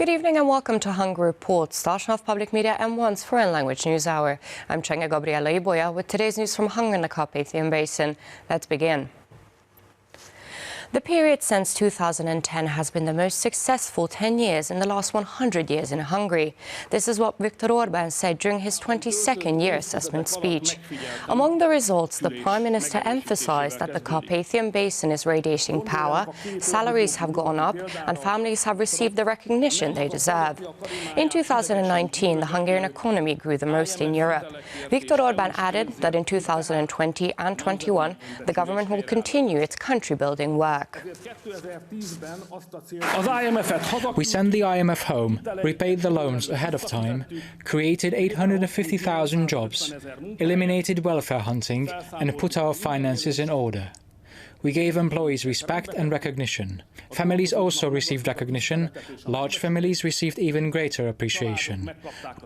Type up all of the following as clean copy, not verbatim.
Good evening and welcome to Hungary Report, station of public media M1's foreign language news hour. I'm Csenga Gabriela Ibolya with today's news from Hungary and the Carpathian Basin. Let's begin. The period since 2010 has been the most successful 10 years in the last 100 years in Hungary. This is what Viktor Orbán said during his 22nd year assessment speech. Among the results, the Prime Minister emphasized that the Carpathian Basin is radiating power, salaries have gone up, and families have received the recognition they deserve. In 2019, the Hungarian economy grew the most in Europe. Viktor Orbán added that in 2020 and 2021, the government will continue its country-building work. We sent the IMF home, repaid the loans ahead of time, created 850,000 jobs, eliminated welfare hunting, and put our finances in order. We gave employees respect and recognition. Families also received recognition. Large families received even greater appreciation.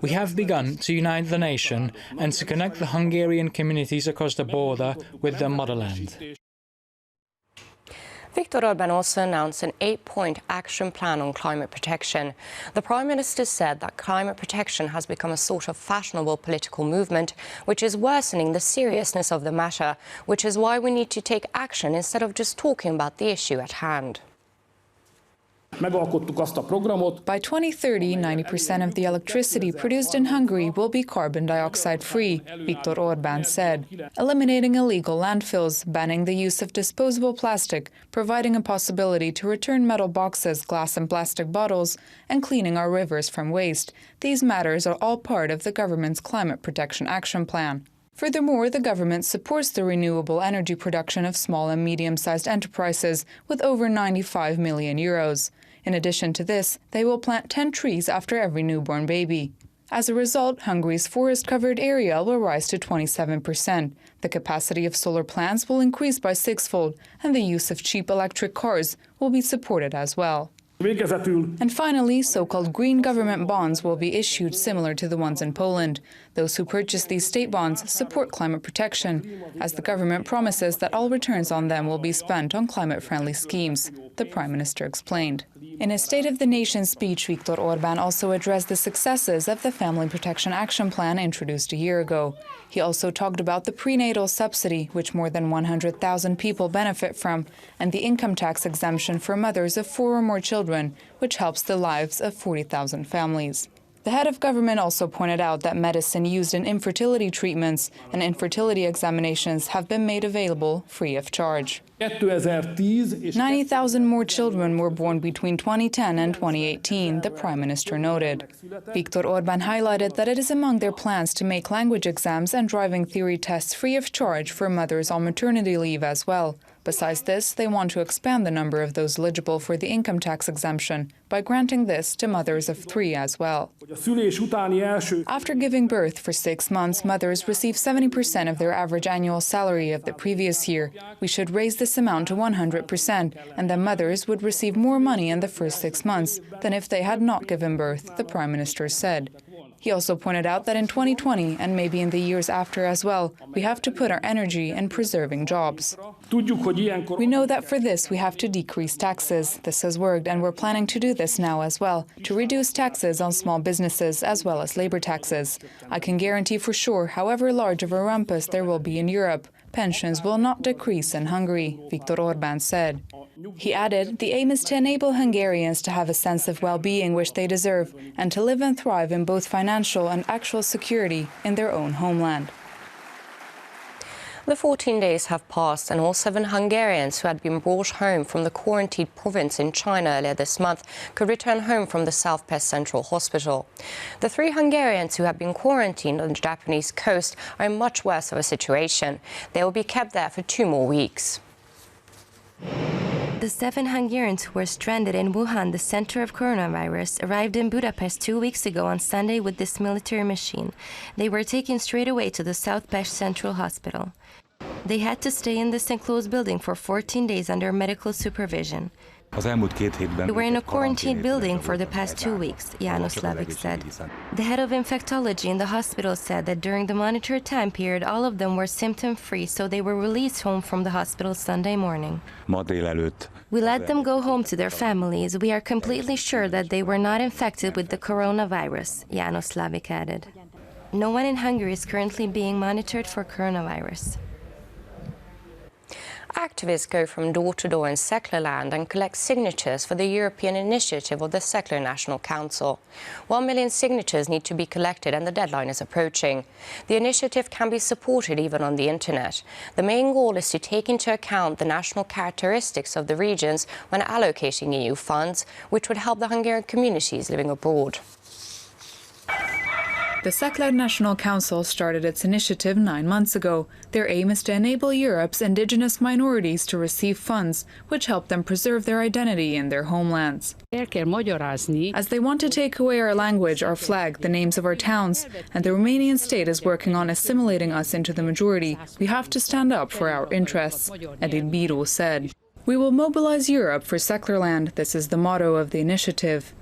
We have begun to unite the nation and to connect the Hungarian communities across the border with their motherland. Viktor Orbán also announced an 8-point action plan on climate protection. The Prime Minister said that climate protection has become a sort of fashionable political movement, which is worsening the seriousness of the matter, which is why we need to take action instead of just talking about the issue at hand. By 2030, 90% of the electricity produced in Hungary will be carbon dioxide free, Viktor Orbán said, eliminating illegal landfills, banning the use of disposable plastic, providing a possibility to return metal boxes, glass and plastic bottles, and cleaning our rivers from waste. These matters are all part of the government's climate protection action plan. Furthermore, the government supports the renewable energy production of small and medium-sized enterprises with over 95 million euros. In addition to this, they will plant 10 trees after every newborn baby. As a result, Hungary's forest-covered area will rise to 27%. The capacity of solar plants will increase by sixfold, and the use of cheap electric cars will be supported as well. And finally, so-called green government bonds will be issued similar to the ones in Poland. Those who purchase these state bonds support climate protection, as the government promises that all returns on them will be spent on climate-friendly schemes, the Prime Minister explained. In his State of the Nation speech, Viktor Orbán also addressed the successes of the Family Protection Action Plan introduced a year ago. He also talked about the prenatal subsidy, which more than 100,000 people benefit from, and the income tax exemption for mothers of 4 or more children, which helps the lives of 40,000 families. The head of government also pointed out that medicine used in infertility treatments and infertility examinations have been made available free of charge. 90,000 more children were born between 2010 and 2018, the Prime Minister noted. Viktor Orbán highlighted that it is among their plans to make language exams and driving theory tests free of charge for mothers on maternity leave as well. Besides this, they want to expand the number of those eligible for the income tax exemption by granting this to mothers of 3 as well. After giving birth for 6 months, mothers receive 70% of their average annual salary of the previous year. We should raise this amount to 100%, and then mothers would receive more money in the first 6 months than if they had not given birth, the Prime Minister said. He also pointed out that in 2020, and maybe in the years after as well, we have to put our energy in preserving jobs. We know that for this we have to decrease taxes. This has worked, and we're planning to do this now as well, to reduce taxes on small businesses as well as labor taxes. I can guarantee for sure, however large of a rumpus there will be in Europe, pensions will not decrease in Hungary, Viktor Orbán said. He added, the aim is to enable Hungarians to have a sense of well-being which they deserve and to live and thrive in both financial and actual security in their own homeland. The 14 days have passed and all 7 Hungarians who had been brought home from the quarantined province in China earlier this month could return home from the South Pest Central Hospital. The 3 Hungarians who have been quarantined on the Japanese coast are in much worse of a situation. They will be kept there for 2 more weeks. The 7 Hungarians who were stranded in Wuhan, the center of coronavirus, arrived in Budapest 2 weeks ago on Sunday with this military machine. They were taken straight away to the South Pest Central Hospital. They had to stay in this enclosed building for 14 days under medical supervision. We were in a quarantine building for the past 2 weeks, János Slavik said. The head of infectology in the hospital said that during the monitored time period, all of them were symptom-free, so they were released home from the hospital Sunday morning. We let them go home to their families. We are completely sure that they were not infected with the coronavirus, János Slavik added. No one in Hungary is currently being monitored for coronavirus. Activists go from door to door in secular land and collect signatures for the European initiative of the Secular National Council. 1 million signatures need to be collected and the deadline is approaching. The initiative can be supported even on the internet. The main goal is to take into account the national characteristics of the regions when allocating EU funds, which would help the Hungarian communities living abroad. The Secular National Council started its initiative 9 months ago. Their aim is to enable Europe's indigenous minorities to receive funds, which help them preserve their identity in their homelands. As they want to take away our language, our flag, the names of our towns, and the Romanian state is working on assimilating us into the majority, we have to stand up for our interests, Híradó said. We will mobilize Europe for secular land. This is the motto of the initiative.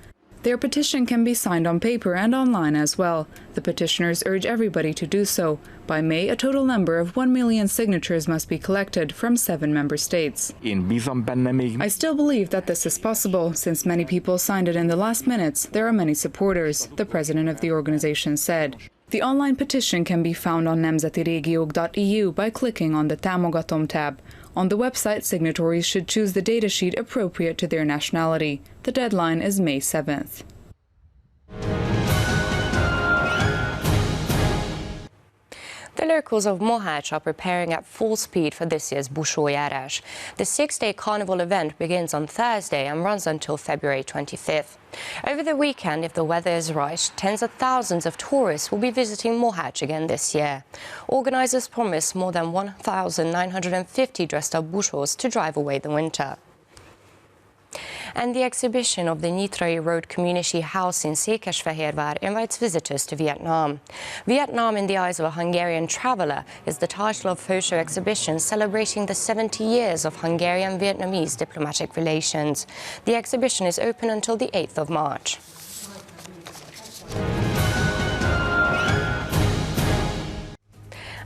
Their petition can be signed on paper and online as well. The petitioners urge everybody to do so. By May, a total number of 1 million signatures must be collected from 7 member states. I still believe that this is possible. Since many people signed it in the last minutes, there are many supporters, the president of the organization said. The online petition can be found on nemzetirégiók.eu by clicking on the Támogatom tab. On the website, signatories should choose the datasheet appropriate to their nationality. The deadline is May 7th. The locals of Mohács are preparing at full speed for this year's Bushwa. The 6-day carnival event begins on Thursday and runs until February 25th. Over the weekend, if the weather is right, tens of thousands of tourists will be visiting Mohács again this year. Organisers promise more than 1,950 dressed-up Bushwas to drive away the winter. And the exhibition of the Nyitrai Road Community House in Székesfehérvár invites visitors to Vietnam. Vietnam in the Eyes of a Hungarian Traveller is the title of photo exhibition celebrating the 70 years of Hungarian-Vietnamese diplomatic relations. The exhibition is open until the 8th of March.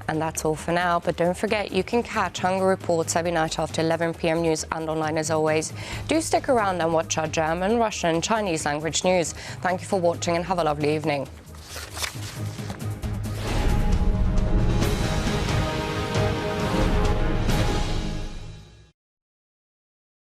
And that's all for now, but don't forget you can catch Hungary Reports every night after 11 p.m. news and online as always. Do stick around and watch our German, Russian and Chinese language news. Thank you for watching and have a lovely evening.